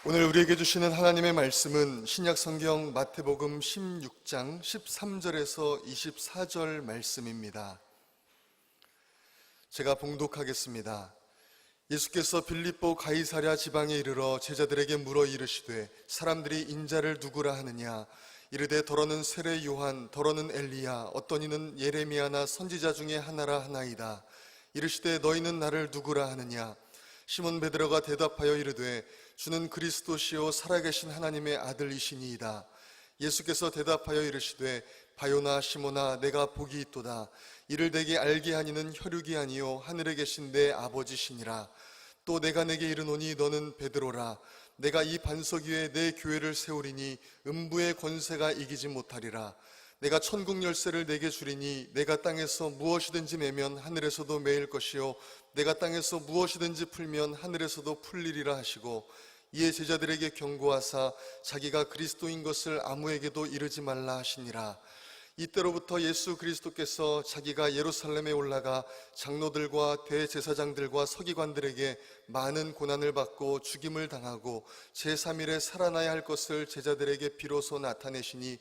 오늘 우리에게 주시는 하나님의 말씀은 신약성경 마태복음 16장 13절에서 24절 말씀입니다. 제가 봉독하겠습니다. 예수께서 빌립보 가이사랴 지방에 이르러 제자들에게 물어 이르시되 사람들이 인자를 누구라 하느냐? 이르되 더러는 세례 요한, 더러는 엘리야, 어떤 이는 예레미야나 선지자 중에 하나라 하나이다. 이르시되 너희는 나를 누구라 하느냐? 시몬 베드로가 대답하여 이르되 주는 그리스도시요 살아계신 하나님의 아들이시니이다. 예수께서 대답하여 이르시되 바요나 시몬아, 내가 복이 있도다. 이를 내게 알게 하니는 혈육이 아니요 하늘에 계신 내 아버지시니라. 또 내가 내게 이르노니 너는 베드로라. 내가 이 반석 위에 내 교회를 세우리니 음부의 권세가 이기지 못하리라. 내가 천국 열쇠를 내게 주리니 내가 땅에서 무엇이든지 매면 하늘에서도 매일 것이요 내가 땅에서 무엇이든지 풀면 하늘에서도 풀리리라 하시고, 이에 제자들에게 경고하사 자기가 그리스도인 것을 아무에게도 이르지 말라 하시니라. 이때로부터 예수 그리스도께서 자기가 예루살렘에 올라가 장로들과 대제사장들과 서기관들에게 많은 고난을 받고 죽임을 당하고 제3일에 살아나야 할 것을 제자들에게 비로소 나타내시니,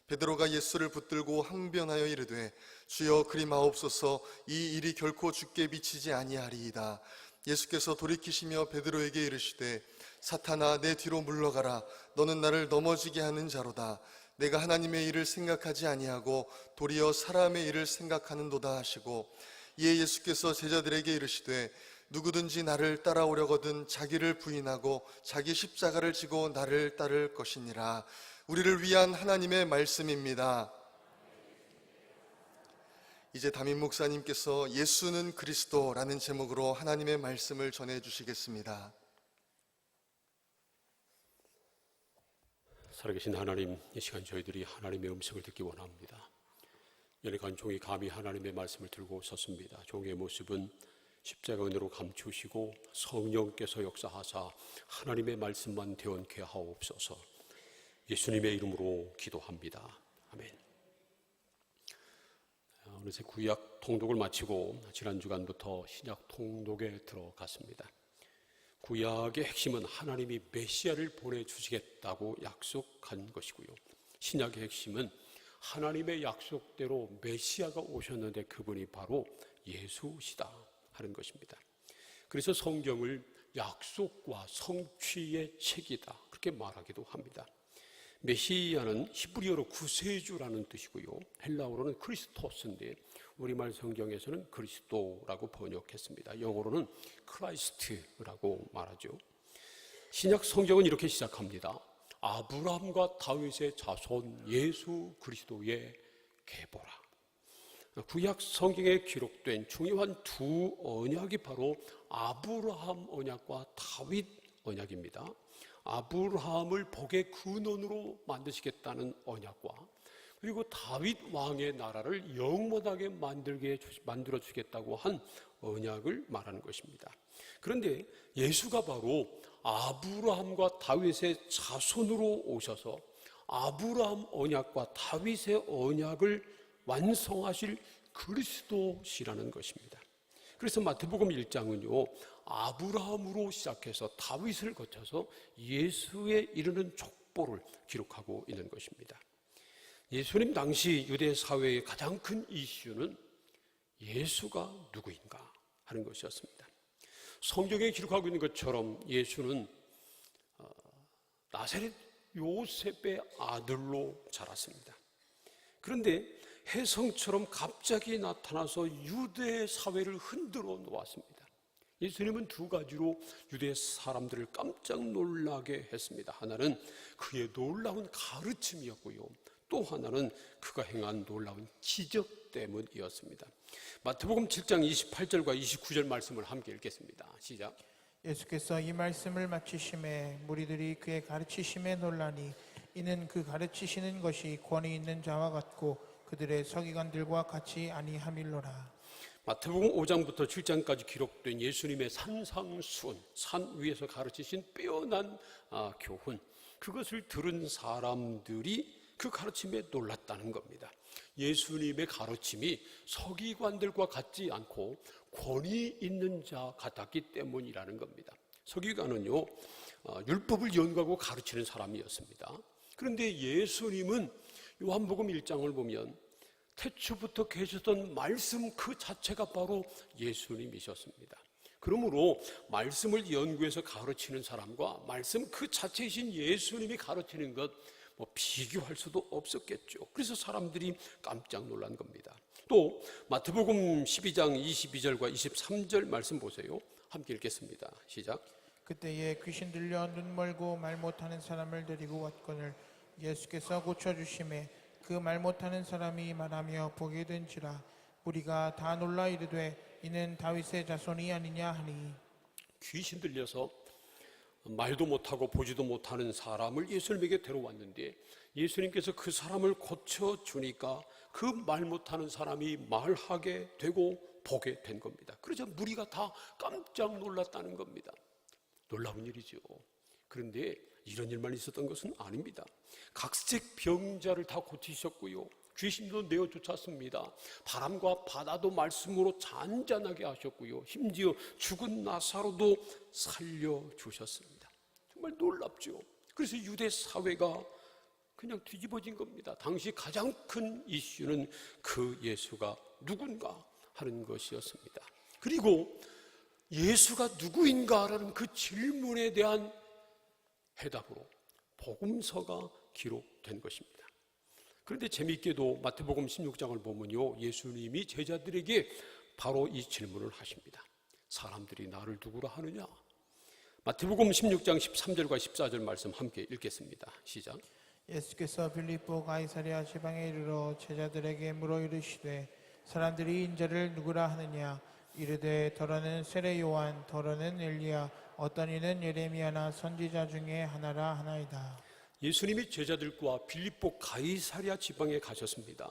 베드로가 예수를 붙들고 항변하여 이르되 주여 그리 마옵소서, 이 일이 결코 주께 미치지 아니하리이다. 예수께서 돌이키시며 베드로에게 이르시되 사탄아, 내 뒤로 물러가라. 너는 나를 넘어지게 하는 자로다. 내가 하나님의 일을 생각하지 아니하고 도리어 사람의 일을 생각하는도다 하시고, 이에 예수께서 제자들에게 이르시되 누구든지 나를 따라오려거든 자기를 부인하고 자기 십자가를 지고 나를 따를 것이니라. 우리를 위한 하나님의 말씀입니다. 이제 담임 목사님께서 예수는 그리스도라는 제목으로 하나님의 말씀을 전해주시겠습니다. 살아계신 하나님, 이 시간 저희들이 하나님의 음성을 듣기 원합니다. 연약한 종이 감히 하나님의 말씀을 들고 섰습니다. 종의 모습은 십자가 은혜로 감추시고 성령께서 역사하사 하나님의 말씀만 대언케 하옵소서. 예수님의 이름으로 기도합니다. 아멘. 어느새 구약 통독을 마치고 지난 주간부터 신약 통독에 들어갔습니다. 구약의 핵심은 하나님이 메시아를 보내주시겠다고 약속한 것이고요, 신약의 핵심은 하나님의 약속대로 메시아가 오셨는데 그분이 바로 예수시다 하는 것입니다. 그래서 성경을 약속과 성취의 책이다 그렇게 말하기도 합니다. 메시아는 히브리어로 구세주라는 뜻이고요, 헬라어로는 크리스토스인데 우리말 성경에서는 그리스도라고 번역했습니다. 영어로는 크라이스트라고 말하죠. 신약 성경은 이렇게 시작합니다. 아브라함과 다윗의 자손 예수 그리스도의 계보라. 구약 성경에 기록된 중요한 두 언약이 바로 아브라함 언약과 다윗 언약입니다. 아브라함을 복의 근원으로 만드시겠다는 언약과, 그리고 다윗 왕의 나라를 영원하게 만들어 주겠다고 한 언약을 말하는 것입니다. 그런데 예수가 바로 아브라함과 다윗의 자손으로 오셔서 아브라함 언약과 다윗의 언약을 완성하실 그리스도시라는 것입니다. 그래서 마태복음 1장은요, 아브라함으로 시작해서 다윗을 거쳐서 예수에 이르는 족보를 기록하고 있는 것입니다. 예수님 당시 유대 사회의 가장 큰 이슈는 예수가 누구인가 하는 것이었습니다. 성경에 기록하고 있는 것처럼 예수는 나사렛 요셉의 아들로 자랐습니다. 그런데 혜성처럼 갑자기 나타나서 유대 사회를 흔들어 놓았습니다. 예수님은 두 가지로 유대 사람들을 깜짝 놀라게 했습니다. 하나는 그의 놀라운 가르침이었고요, 또 하나는 그가 행한 놀라운 기적 때문이었습니다. 마태복음 7장 28절과 29절 말씀을 함께 읽겠습니다. 시작. 예수께서 이 말씀을 마치심에 무리들이 그의 가르치심에 놀라니, 이는 그 가르치시는 것이 권위 있는 자와 같고 그들의 서기관들과 같이 아니함일로라. 마태복음 5장부터 7장까지 기록된 예수님의 산상수훈, 산 위에서 가르치신 빼어난 교훈, 그것을 들은 사람들이 그 가르침에 놀랐다는 겁니다. 예수님의 가르침이 서기관들과 같지 않고 권위 있는 자 같았기 때문이라는 겁니다. 서기관은요, 율법을 연구하고 가르치는 사람이었습니다. 그런데 예수님은 요한복음 1장을 보면 태초부터 계셨던 말씀 그 자체가 바로 예수님이셨습니다. 그러므로 말씀을 연구해서 가르치는 사람과 말씀 그 자체이신 예수님이 가르치는 것 비교할 수도 없었겠죠. 그래서 사람들이 깜짝 놀란 겁니다. 또 마태복음 12장 22절과 23절 말씀 보세요. 함께 읽겠습니다. 시작. 그때에 귀신 들려 눈 멀고 말 못하는 사람을 데리고 왔거늘 예수께서 고쳐주심에 그 말 못하는 사람이 말하며 보게 된지라 우리가 다 놀라 이르되 이는 다윗의 자손이 아니냐 하니. 귀신 들려서 말도 못하고 보지도 못하는 사람을 예수님에게 데려왔는데 예수님께서 그 사람을 고쳐주니까 그 말 못하는 사람이 말하게 되고 보게 된 겁니다. 그러자 무리가 다 깜짝 놀랐다는 겁니다. 놀라운 일이죠. 그런데 이런 일만 있었던 것은 아닙니다. 각색 병자를 다 고치셨고요. 귀신도 내어쫓았습니다. 바람과 바다도 말씀으로 잔잔하게 하셨고요. 심지어 죽은 나사로도 살려주셨습니다. 정말 놀랍죠. 그래서 유대 사회가 그냥 뒤집어진 겁니다. 당시 가장 큰 이슈는 그 예수가 누군가 하는 것이었습니다. 그리고 예수가 누구인가라는 그 질문에 대한 해답으로 복음서가 기록된 것입니다. 그런데 재미있게도 마태복음 16장을 보면요, 예수님이 제자들에게 바로 이 질문을 하십니다. 사람들이 나를 누구라 하느냐? 마태복음 16장 13절과 14절 말씀 함께 읽겠습니다. 시작. 예수께서 빌립보 가이사랴 지방에 이르러 제자들에게 물어 이르시되 사람들이 인자를 누구라 하느냐? 이르되 더러는 세례 요한, 더러는 엘리야, 어떤 이는 예레미야나 선지자 중에 하나라 하나이다. 예수님이 제자들과 빌립보 가이사랴 지방에 가셨습니다.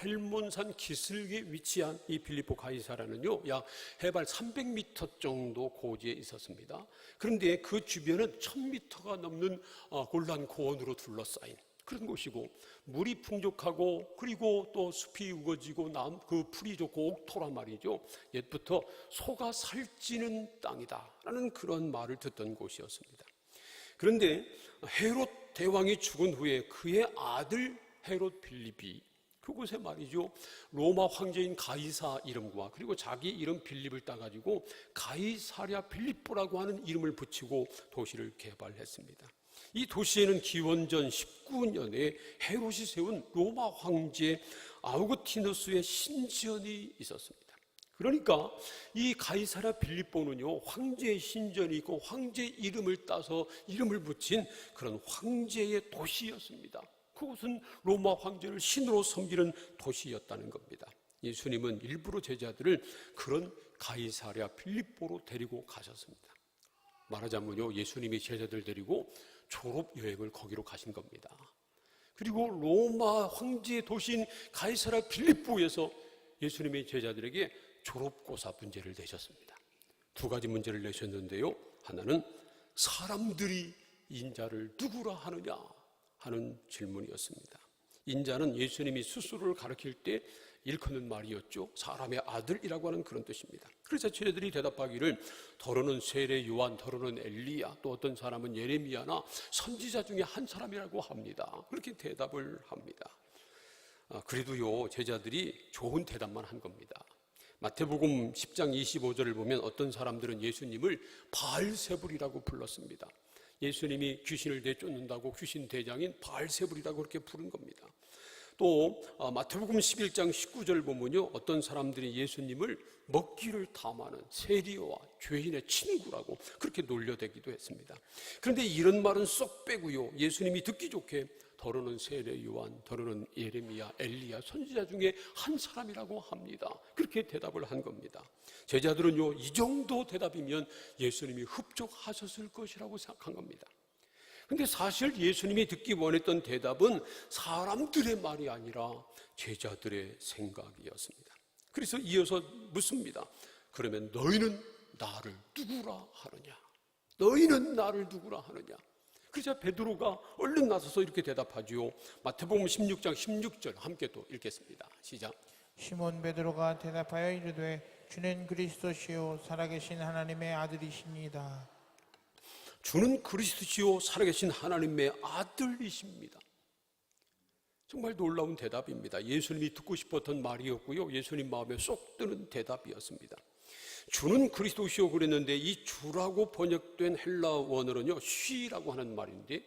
헬몬산 기슭에 위치한 이 빌립보 가이사랴는요, 약 해발 300m 정도 고지에 있었습니다. 그런데 그 주변은 1000m가 넘는 골란 고원으로 둘러싸인 그런 곳이고, 물이 풍족하고 그리고 또 숲이 우거지고 그 풀이 좋고 옥토란 말이죠. 옛부터 소가 살찌는 땅이다라는 그런 말을 듣던 곳이었습니다. 그런데 헤롯 대왕이 죽은 후에 그의 아들 헤롯 빌립이 그곳에 말이죠, 로마 황제인 가이사 이름과 그리고 자기 이름 빌립을 따가지고 가이사랴 빌립보라고 하는 이름을 붙이고 도시를 개발했습니다. 이 도시에는 기원전 19년에 헤롯이 세운 로마 황제 아우구티누스의 신전이 있었습니다. 그러니까 이 가이사랴 빌립보는요, 황제의 신전이 있고 황제 이름을 따서 이름을 붙인 그런 황제의 도시였습니다. 그곳은 로마 황제를 신으로 섬기는 도시였다는 겁니다. 예수님은 일부러 제자들을 그런 가이사랴 빌립보로 데리고 가셨습니다. 말하자면요, 예수님이 제자들 데리고 졸업 여행을 거기로 가신 겁니다. 그리고 로마 황제의 도시인 가이사랴 빌립보에서 예수님의 제자들에게 졸업고사 문제를 내셨습니다. 두 가지 문제를 내셨는데요, 하나는 사람들이 인자를 누구라 하느냐 하는 질문이었습니다. 인자는 예수님이 스스로를 가리킬 때 일컫는 말이었죠. 사람의 아들이라고 하는 그런 뜻입니다. 그래서 제자들이 대답하기를 더러는 세례 요한, 더러는 엘리야, 또 어떤 사람은 예레미야나 선지자 중에 한 사람이라고 합니다. 그렇게 대답을 합니다. 그래도요, 제자들이 좋은 대답만 한 겁니다. 마태복음 10장 25절을 보면 어떤 사람들은 예수님을 바알세불이라고 불렀습니다. 예수님이 귀신을 내쫓는다고 귀신 대장인 바알세불이라고 그렇게 부른 겁니다. 또 마태복음 11장 19절 보면요, 어떤 사람들이 예수님을 먹기를 탐하는 세리와 죄인의 친구라고 그렇게 놀려대기도 했습니다. 그런데 이런 말은 쏙 빼고요, 예수님이 듣기 좋게 더러는 세례 요한, 더러는 예레미야, 엘리야, 선지자 중에 한 사람이라고 합니다. 그렇게 대답을 한 겁니다. 제자들은요, 이 정도 대답이면 예수님이 흡족하셨을 것이라고 생각한 겁니다. 근데 사실 예수님이 듣기 원했던 대답은 사람들의 말이 아니라 제자들의 생각이었습니다. 그래서 이어서 묻습니다. 그러면 너희는 나를 누구라 하느냐? 너희는 나를 누구라 하느냐? 그래서 베드로가 얼른 나서서 이렇게 대답하지요. 마태복음 16장 16절 함께 또 읽겠습니다. 시작. 시몬 베드로가 대답하여 이르되 주는 그리스도시요 살아계신 하나님의 아들이시니이다. 주는 그리스도시요 살아계신 하나님의 아들이십니다. 정말 놀라운 대답입니다. 예수님이 듣고 싶었던 말이었고요, 예수님 마음에 쏙 드는 대답이었습니다. 주는 그리스도시요 그랬는데, 이 주라고 번역된 헬라 원어는요, 쉬라고 하는 말인데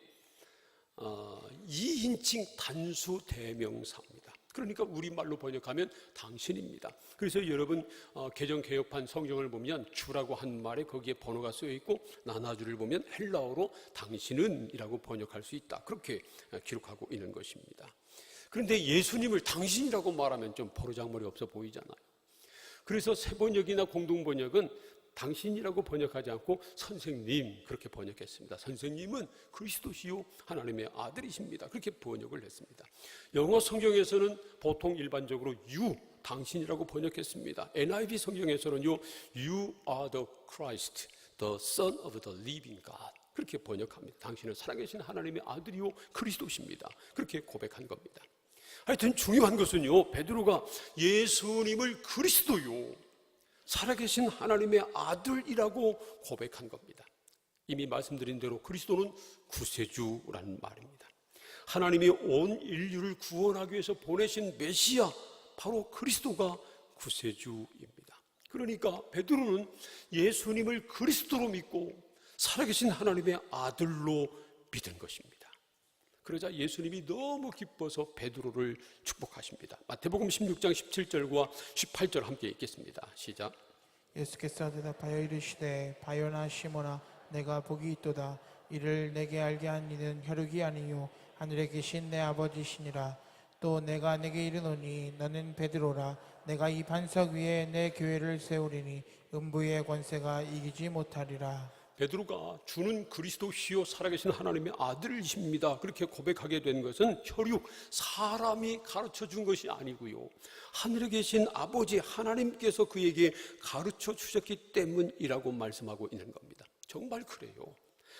2인칭 단수 대명사입니다. 그러니까 우리말로 번역하면 당신입니다. 그래서 여러분 개정 개혁판 성경을 보면 주라고 한 말에 거기에 번호가 쓰여 있고, 나나주를 보면 헬라어로 당신은 이라고 번역할 수 있다, 그렇게 기록하고 있는 것입니다. 그런데 예수님을 당신이라고 말하면 좀 버르장머리 없어 보이잖아요. 그래서 새번역이나 공동번역은 당신이라고 번역하지 않고 선생님 그렇게 번역했습니다. 선생님은 그리스도시요 하나님의 아들이십니다, 그렇게 번역을 했습니다. 영어 성경에서는 보통 일반적으로 you, 당신이라고 번역했습니다. NIV 성경에서는요, you are the Christ, the Son of the living God, 그렇게 번역합니다. 당신은 살아계신 하나님의 아들이요 그리스도십니다, 그렇게 고백한 겁니다. 하여튼 중요한 것은요, 베드로가 예수님을 그리스도요 살아계신 하나님의 아들이라고 고백한 겁니다. 이미 말씀드린 대로 그리스도는 구세주라는 말입니다. 하나님이 온 인류를 구원하기 위해서 보내신 메시아, 바로 그리스도가 구세주입니다. 그러니까 베드로는 예수님을 그리스도로 믿고 살아계신 하나님의 아들로 믿은 것입니다. 그러자 예수님이 너무 기뻐서 베드로를 축복하십니다. 마태복음 16장 17절과 18절 함께 읽겠습니다. 시작. 예수께서 대답하여 이르시되 바요나 시몬아, 내가 복이 있도다. 이를 내게 알게 한 이는 혈육이 아니요 하늘에 계신 내 아버지시니라. 또 내가 내게 이르노니 너는 베드로라. 내가 이 반석 위에 내 교회를 세우리니 음부의 권세가 이기지 못하리라. 베드로가 주는 그리스도시요 살아계신 하나님의 아들이십니다, 그렇게 고백하게 된 것은 혈육, 사람이 가르쳐 준 것이 아니고요, 하늘에 계신 아버지 하나님께서 그에게 가르쳐 주셨기 때문이라고 말씀하고 있는 겁니다. 정말 그래요.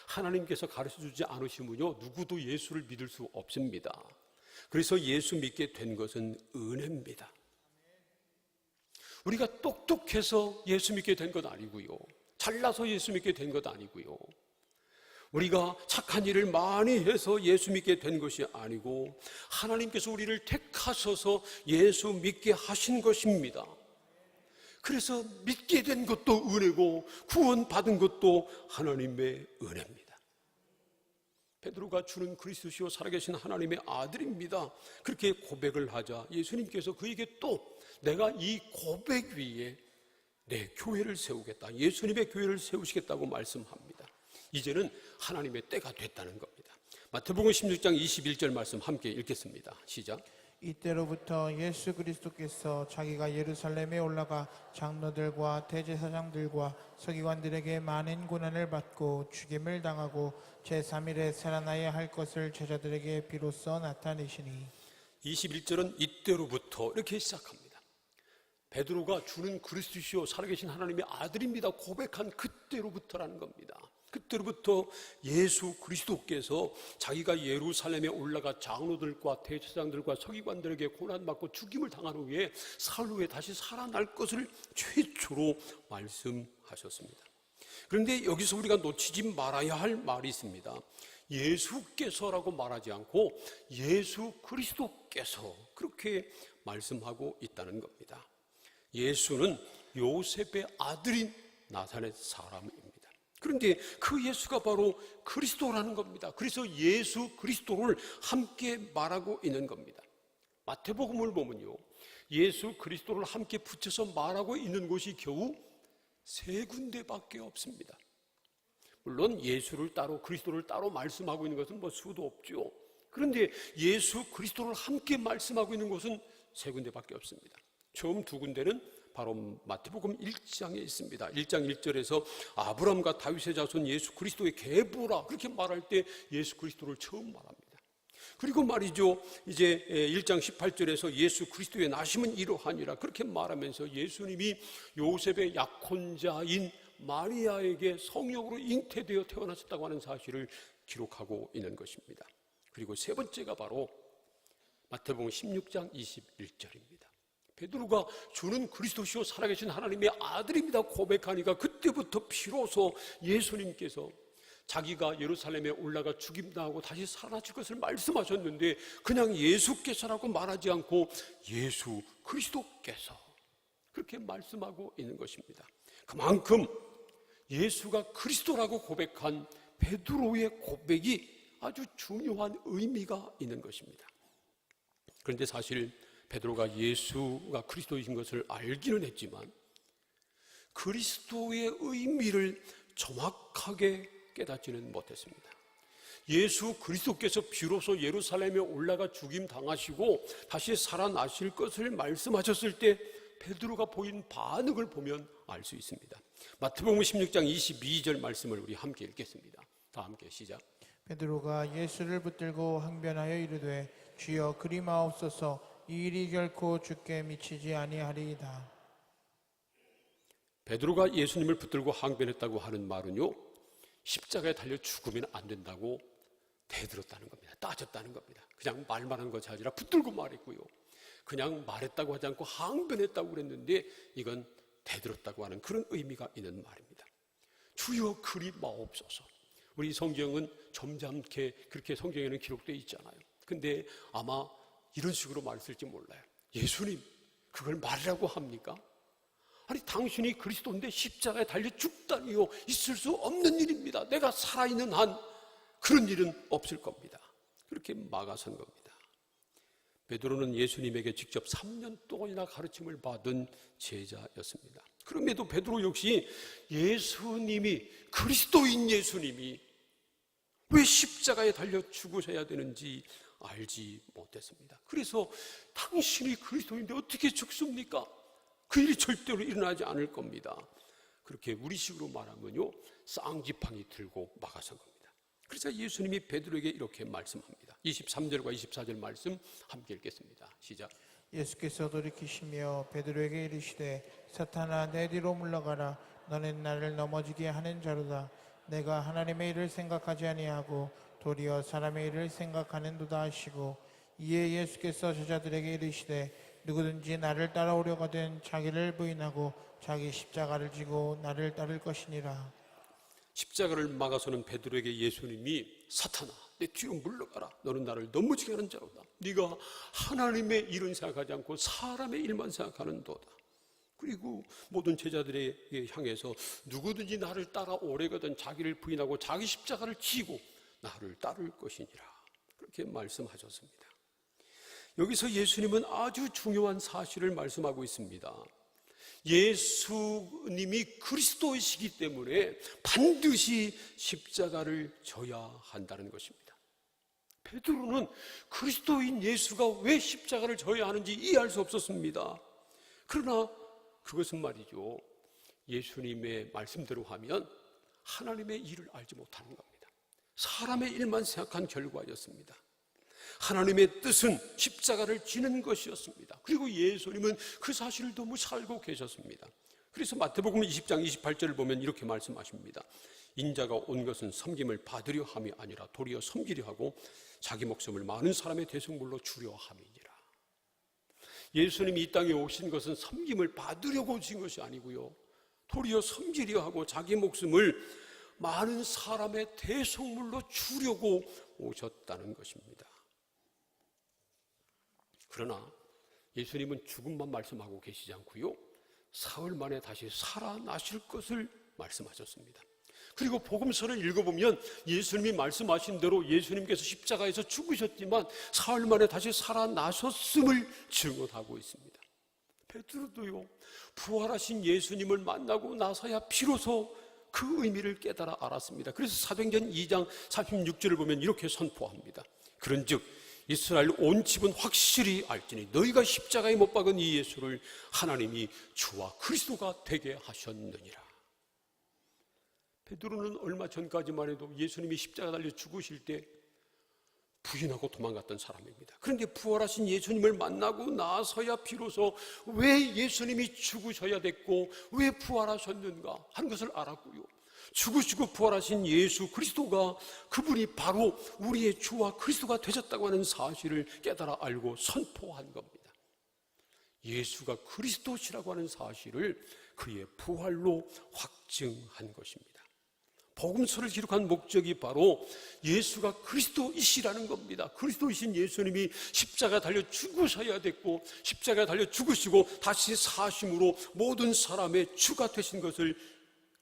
하나님께서 가르쳐 주지 않으시면요, 누구도 예수를 믿을 수 없습니다. 그래서 예수 믿게 된 것은 은혜입니다. 우리가 똑똑해서 예수 믿게 된 것 아니고요, 잘나서 예수 믿게 된 것 아니고요, 우리가 착한 일을 많이 해서 예수 믿게 된 것이 아니고 하나님께서 우리를 택하셔서 예수 믿게 하신 것입니다. 그래서 믿게 된 것도 은혜고 구원받은 것도 하나님의 은혜입니다. 베드로가 주는 그리스도시요 살아계신 하나님의 아들입니다, 그렇게 고백을 하자 예수님께서 그에게 또 내가 이 고백 위에 내 교회를 세우겠다, 예수님의 교회를 세우시겠다고 말씀합니다. 이제는 하나님의 때가 됐다는 겁니다. 마태복음 16장 21절 말씀 함께 읽겠습니다. 시작. 이때로부터 예수 그리스도께서 자기가 예루살렘에 올라가 장로들과 대제사장들과 서기관들에게 많은 고난을 받고 죽임을 당하고 제3일에 살아나야 할 것을 제자들에게 비로소 나타내시니. 21절은 이때로부터 이렇게 시작합니다. 베드로가 주는 그리스도시요 살아계신 하나님의 아들입니다 고백한 그때로부터라는 겁니다. 그때로부터 예수 그리스도께서 자기가 예루살렘에 올라가 장로들과 대제사장들과 서기관들에게 고난받고 죽임을 당한 후에 사흘 후에 다시 살아날 것을 최초로 말씀하셨습니다. 그런데 여기서 우리가 놓치지 말아야 할 말이 있습니다. 예수께서라고 말하지 않고 예수 그리스도께서 그렇게 말씀하고 있다는 겁니다. 예수는 요셉의 아들인 나사렛 사람입니다. 그런데 그 예수가 바로 그리스도라는 겁니다. 그래서 예수 그리스도를 함께 말하고 있는 겁니다. 마태복음을 보면요, 예수 그리스도를 함께 붙여서 말하고 있는 곳이 겨우 3군데밖에 없습니다. 물론 예수를 따로 그리스도를 따로 말씀하고 있는 것은 수도 없죠. 그런데 예수 그리스도를 함께 말씀하고 있는 곳은 3군데밖에 없습니다. 처음 2군데는 바로 마태복음 1장에 있습니다. 1장 1절에서 아브라함과 다윗의 자손 예수 그리스도의 계보라 그렇게 말할 때 예수 그리스도를 처음 말합니다. 그리고 말이죠, 이제 1장 18절에서 예수 그리스도의 나심은 이러하니라 그렇게 말하면서 예수님이 요셉의 약혼자인 마리아에게 성령으로 잉태되어 태어나셨다고 하는 사실을 기록하고 있는 것입니다. 그리고 세 번째가 바로 마태복음 16장 21절입니다. 베드로가 주는 그리스도시요 살아계신 하나님의 아들입니다 고백하니까 그때부터 비로소 예수님께서 자기가 예루살렘에 올라가 죽임당하고 다시 살아나실 것을 말씀하셨는데 그냥 예수께서라고 말하지 않고 예수 그리스도께서 그렇게 말씀하고 있는 것입니다. 그만큼 예수가 그리스도라고 고백한 베드로의 고백이 아주 중요한 의미가 있는 것입니다. 그런데 사실 베드로가 예수가 그리스도이신 것을 알기는 했지만 그리스도의 의미를 정확하게 깨닫지는 못했습니다. 예수 그리스도께서 비로소 예루살렘에 올라가 죽임 당하시고 다시 살아나실 것을 말씀하셨을 때 베드로가 보인 반응을 보면 알 수 있습니다. 마태복음 16장 22절 말씀을 우리 함께 읽겠습니다. 다 함께 시작. 베드로가 예수를 붙들고 항변하여 이르되 주여 그리 마옵소서 이 일이 결코 주께 미치지 아니하리이다. 베드로가 예수님을 붙들고 항변했다고 하는 말은요, 십자가에 달려 죽으면 안 된다고 대들었다는 겁니다. 따졌다는 겁니다. 그냥 말만 한 것이 아니라 붙들고 말했고요. 그냥 말했다고 하지 않고 항변했다고 그랬는데 이건 대들었다고 하는 그런 의미가 있는 말입니다. 주여 그리 마옵소서. 우리 성경은 점잖게 그렇게 성경에는 기록되어 있잖아요. 근데 아마 이런 식으로 말했을지 몰라요. 예수님, 그걸 말이라고 합니까? 아니 당신이 그리스도인데 십자가에 달려 죽다니요, 있을 수 없는 일입니다. 내가 살아있는 한 그런 일은 없을 겁니다. 그렇게 막아선 겁니다. 베드로는 예수님에게 직접 3년 동안이나 가르침을 받은 제자였습니다. 그럼에도 베드로 역시 예수님이, 그리스도인 예수님이 왜 십자가에 달려 죽으셔야 되는지 알지 못했습니다. 그래서 당신이 그리스도인데 어떻게 죽습니까? 그 일이 절대로 일어나지 않을 겁니다. 그렇게 우리식으로 말하면요, 쌍지팡이 들고 막아선 겁니다. 그래서 예수님이 베드로에게 이렇게 말씀합니다. 23절과 24절 말씀 함께 읽겠습니다. 시작. 예수께서 돌이키시며 베드로에게 이르시되 사탄아 내 뒤로 물러가라. 너는 나를 넘어지게 하는 자로다. 내가 하나님의 일을 생각하지 아니하고 도리어 사람의 일을 생각하는도다 하시고, 이에 예수께서 제자들에게 이르시되 누구든지 나를 따라오려거든 자기를 부인하고 자기 십자가를 지고 나를 따를 것이니라. 십자가를 막아서는 베드로에게 예수님이 사탄아 내 뒤로 물러가라. 너는 나를 넘어지게 하는 자로다. 네가 하나님의 일은 생각하지 않고 사람의 일만 생각하는도다. 그리고 모든 제자들에게 향해서 누구든지 나를 따라오려거든 자기를 부인하고 자기 십자가를 지고 나를 따를 것이니라. 그렇게 말씀하셨습니다. 여기서 예수님은 아주 중요한 사실을 말씀하고 있습니다. 예수님이 그리스도이시기 때문에 반드시 십자가를 져야 한다는 것입니다. 베드로는 그리스도인 예수가 왜 십자가를 져야 하는지 이해할 수 없었습니다. 그러나 그것은 말이죠, 예수님의 말씀대로 하면 하나님의 일을 알지 못하는 겁니다. 사람의 일만 생각한 결과였습니다. 하나님의 뜻은 십자가를 지는 것이었습니다. 그리고 예수님은 그 사실을 너무 잘 알고 계셨습니다. 그래서 마태복음 20장 28절을 보면 이렇게 말씀하십니다. 인자가 온 것은 섬김을 받으려 함이 아니라 도리어 섬기려 하고 자기 목숨을 많은 사람의 대속물로 주려 함이니라. 예수님이 이 땅에 오신 것은 섬김을 받으려고 오신 것이 아니고요, 도리어 섬기려 하고 자기 목숨을 많은 사람의 대속물로 주려고 오셨다는 것입니다. 그러나 예수님은 죽음만 말씀하고 계시지 않고요, 사흘 만에 다시 살아나실 것을 말씀하셨습니다. 그리고 복음서를 읽어보면 예수님이 말씀하신 대로 예수님께서 십자가에서 죽으셨지만 사흘 만에 다시 살아나셨음을 증언하고 있습니다. 베드로도요, 부활하신 예수님을 만나고 나서야 비로소 그 의미를 깨달아 알았습니다. 그래서 사도행전 2장 36절을 보면 이렇게 선포합니다. 그런즉 이스라엘 온 집은 확실히 알지니 너희가 십자가에 못 박은 이 예수를 하나님이 주와 그리스도가 되게 하셨느니라. 베드로는 얼마 전까지만 해도 예수님이 십자가 달려 죽으실 때 부인하고 도망갔던 사람입니다. 그런데 부활하신 예수님을 만나고 나서야 비로소 왜 예수님이 죽으셔야 됐고 왜 부활하셨는가 하는 것을 알았고요, 죽으시고 부활하신 예수 그리스도가 그분이 바로 우리의 주와 그리스도가 되셨다고 하는 사실을 깨달아 알고 선포한 겁니다. 예수가 그리스도시라고 하는 사실을 그의 부활로 확증한 것입니다. 복음서를 기록한 목적이 바로 예수가 그리스도이시라는 겁니다. 그리스도이신 예수님이 십자가 달려 죽으셔야 됐고 십자가 달려 죽으시고 다시 사심으로 모든 사람의 주가 되신 것을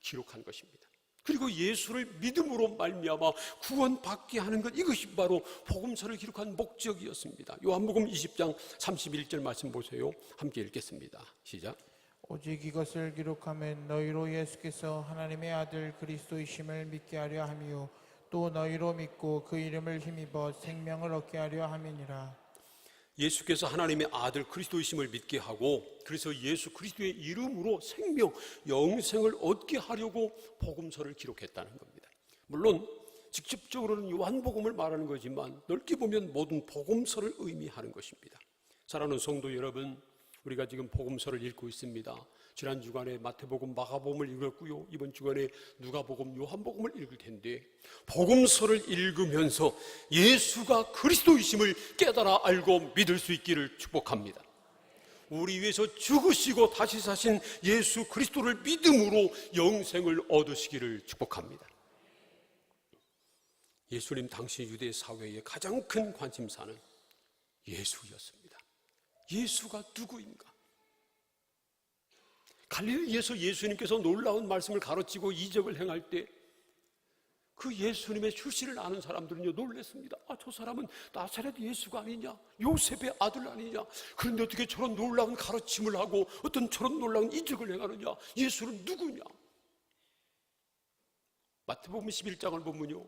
기록한 것입니다. 그리고 예수를 믿음으로 말미암아 구원받게 하는 것, 이것이 바로 복음서를 기록한 목적이었습니다. 요한복음 20장 31절 말씀 보세요. 함께 읽겠습니다. 시작. 오직 이것을 기록하면 너희로 예수께서 하나님의 아들 그리스도이심을 믿게 하려 함이요 또 너희로 믿고 그 이름을 힘입어 생명을 얻게 하려 함이니라. 예수께서 하나님의 아들 그리스도이심을 믿게 하고 그래서 예수 그리스도의 이름으로 생명, 영생을 얻게 하려고 복음서를 기록했다는 겁니다. 물론 직접적으로는 요한복음을 말하는 거지만 넓게 보면 모든 복음서를 의미하는 것입니다. 사랑하는 성도 여러분, 우리가 지금 복음서를 읽고 있습니다. 지난 주간에 마태복음, 마가복음을 읽었고요. 이번 주간에 누가복음, 요한복음을 읽을 텐데 복음서를 읽으면서 예수가 그리스도이심을 깨달아 알고 믿을 수 있기를 축복합니다. 우리 위해서 죽으시고 다시 사신 예수 그리스도를 믿음으로 영생을 얻으시기를 축복합니다. 예수님 당시 유대 사회의 가장 큰 관심사는 예수였습니다. 예수가 누구인가? 갈릴리에서 예수님께서 놀라운 말씀을 가르치고 이적을 행할 때 그 예수님의 출신을 아는 사람들은요 놀랐습니다. 저 사람은 나사렛 예수가 아니냐, 요셉의 아들 아니냐, 그런데 어떻게 저런 놀라운 가르침을 하고 어떤 저런 놀라운 이적을 행하느냐, 예수는 누구냐? 마태복음 11장을 보면요,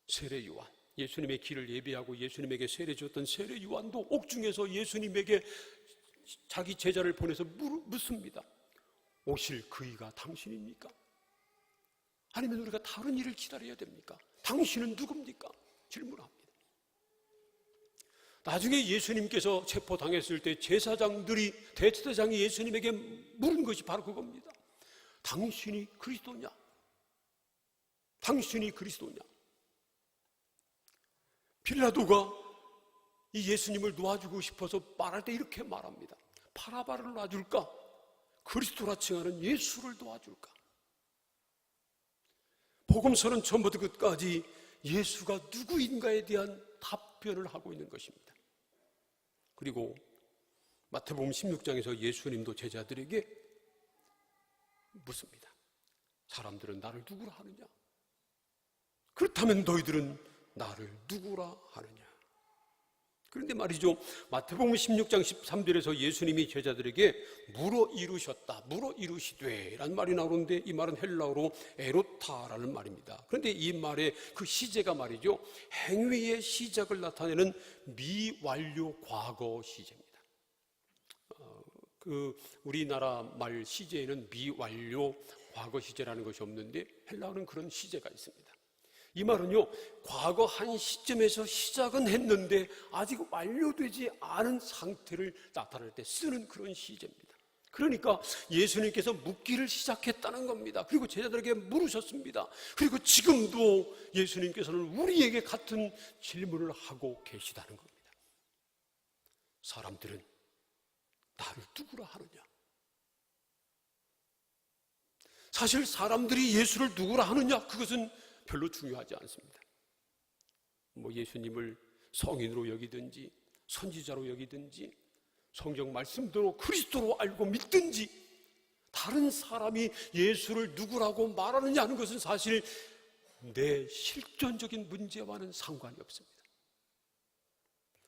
세례 요한, 예수님의 길을 예비하고 예수님에게 세례 줬던 세례 요한도 옥중에서 예수님에게 자기 제자를 보내서 묻습니다. 오실 그이가 당신입니까? 아니면 우리가 다른 일을 기다려야 됩니까? 당신은 누굽니까? 질문합니다. 나중에 예수님께서 체포당했을 때 제사장들이, 대제사장이 예수님에게 물은 것이 바로 그겁니다. 당신이 그리스도냐? 당신이 그리스도냐? 빌라도가 이 예수님을 놓아주고 싶어서 말할 때 이렇게 말합니다. 바라바를 놔줄까? 그리스도라 칭하는 예수를 놓아줄까? 복음서는 처음부터 끝까지 예수가 누구인가에 대한 답변을 하고 있는 것입니다. 그리고 마태복음 16장에서 예수님도 제자들에게 묻습니다. 사람들은 나를 누구라 하느냐? 그렇다면 너희들은 나를 누구라 하느냐? 그런데 말이죠, 마태복음 16장 13절에서 예수님이 제자들에게 물어 이루셨다, 물어 이루시되 라는 말이 나오는데 이 말은 헬라어로 에로타라는 말입니다. 그런데 이 말의 그 시제가 말이죠, 행위의 시작을 나타내는 미완료 과거 시제입니다. 우리나라 말 시제에는 미완료 과거 시제라는 것이 없는데 헬라어는 그런 시제가 있습니다. 이 말은요, 과거 한 시점에서 시작은 했는데 아직 완료되지 않은 상태를 나타낼 때 쓰는 그런 시제입니다. 그러니까 예수님께서 묻기를 시작했다는 겁니다. 그리고 제자들에게 물으셨습니다. 그리고 지금도 예수님께서는 우리에게 같은 질문을 하고 계시다는 겁니다. 사람들은 나를 누구라 하느냐? 사실 사람들이 예수를 누구라 하느냐, 그것은 별로 중요하지 않습니다. 예수님을 성인으로 여기든지 선지자로 여기든지 성경 말씀대로 그리스도로 알고 믿든지 다른 사람이 예수를 누구라고 말하느냐 하는 것은 사실 내 실존적인 문제와는 상관이 없습니다.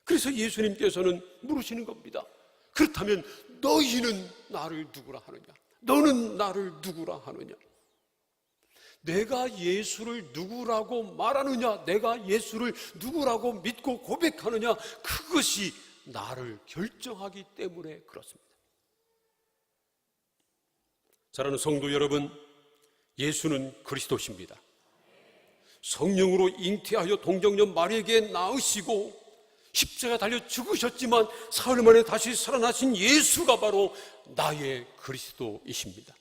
그래서 예수님께서는 물으시는 겁니다. 그렇다면 너희는 나를 누구라 하느냐? 너는 나를 누구라 하느냐? 내가 예수를 누구라고 말하느냐, 내가 예수를 누구라고 믿고 고백하느냐, 그것이 나를 결정하기 때문에 그렇습니다. 사랑하는 성도 여러분, 예수는 그리스도십니다. 성령으로 잉태하여 동정녀 마리아에게 낳으시고 십자가 달려 죽으셨지만 사흘 만에 다시 살아나신 예수가 바로 나의 그리스도이십니다.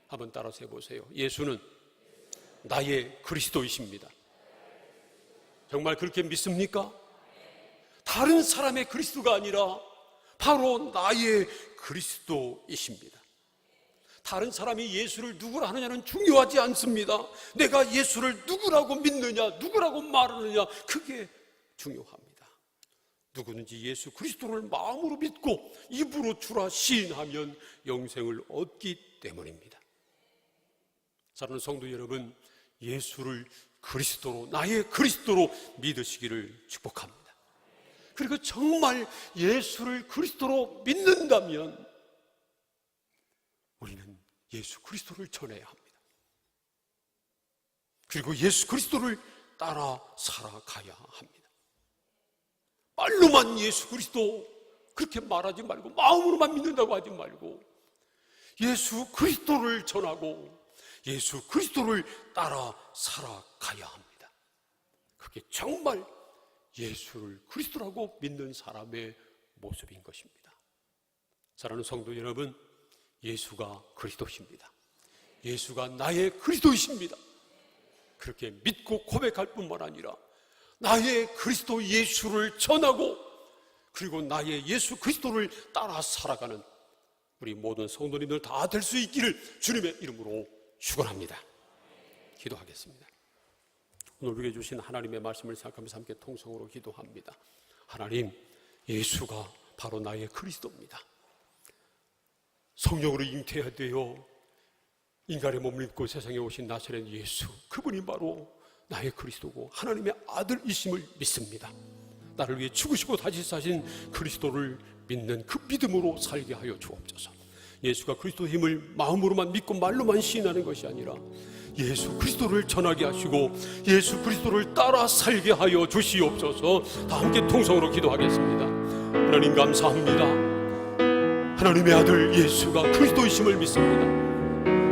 한번 따라서 해보세요. 예수는 나의 그리스도이십니다. 정말 그렇게 믿습니까? 다른 사람의 그리스도가 아니라 바로 나의 그리스도이십니다. 다른 사람이 예수를 누구라 하느냐는 중요하지 않습니다. 내가 예수를 누구라고 믿느냐, 누구라고 말하느냐, 그게 중요합니다. 누구든지 예수 그리스도를 마음으로 믿고 입으로 주라 시인하면 영생을 얻기 때문입니다. 사랑하는 성도 여러분, 예수를 그리스도로, 나의 그리스도로 믿으시기를 축복합니다. 그리고 정말 예수를 그리스도로 믿는다면 우리는 예수 그리스도를 전해야 합니다. 그리고 예수 그리스도를 따라 살아가야 합니다. 말로만 예수 그리스도 그렇게 말하지 말고, 마음으로만 믿는다고 하지 말고 예수 그리스도를 전하고 예수 그리스도를 따라 살아가야 합니다. 그게 정말 예수를 그리스도라고 믿는 사람의 모습인 것입니다. 사랑하는 성도 여러분, 예수가 그리스도십니다. 예수가 나의 그리스도이십니다. 그렇게 믿고 고백할 뿐만 아니라 나의 그리스도 예수를 전하고 그리고 나의 예수 그리스도를 따라 살아가는 우리 모든 성도님들 다 될 수 있기를 주님의 이름으로 축원합니다. 기도하겠습니다. 오늘 우리에게 주신 하나님의 말씀을 생각하면서 함께 통성으로 기도합니다. 하나님, 예수가 바로 나의 그리스도입니다. 성령으로 잉태되어 인간의 몸을 입고 세상에 오신 나사렛 예수, 그분이 바로 나의 그리스도고 하나님의 아들이심을 믿습니다. 나를 위해 죽으시고 다시 사신 그리스도를 믿는 그 믿음으로 살게 하여 주옵소서. 예수가 그리스도의 힘을 마음으로만 믿고 말로만 시인하는 것이 아니라 예수 그리스도를 전하게 하시고 예수 그리스도를 따라 살게 하여 주시옵소서. 다 함께 통성으로 기도하겠습니다. 하나님 감사합니다. 하나님의 아들 예수가 그리스도이심을 믿습니다.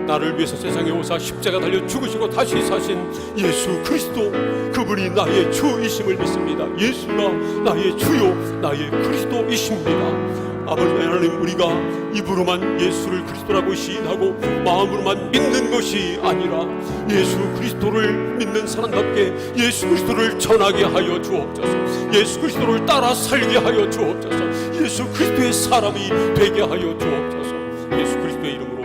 나를 위해서 세상에 오사 십자가 달려 죽으시고 다시 사신 예수 그리스도, 그분이 나의 주이심을 믿습니다. 예수가 나의 주요 나의 그리스도이십니다. 아버지 하나님, 우리가 입으로만 예수를 그리스도라고 시인하고 마음으로만 믿는 것이 아니라 예수 그리스도를 믿는 사람답게 예수 그리스도를 전하게 하여 주옵소서. 예수 그리스도를 따라 살게 하여 주옵소서. 예수 그리스도의 사람이 되게 하여 주옵소서. 예수 그리스도의 이름으로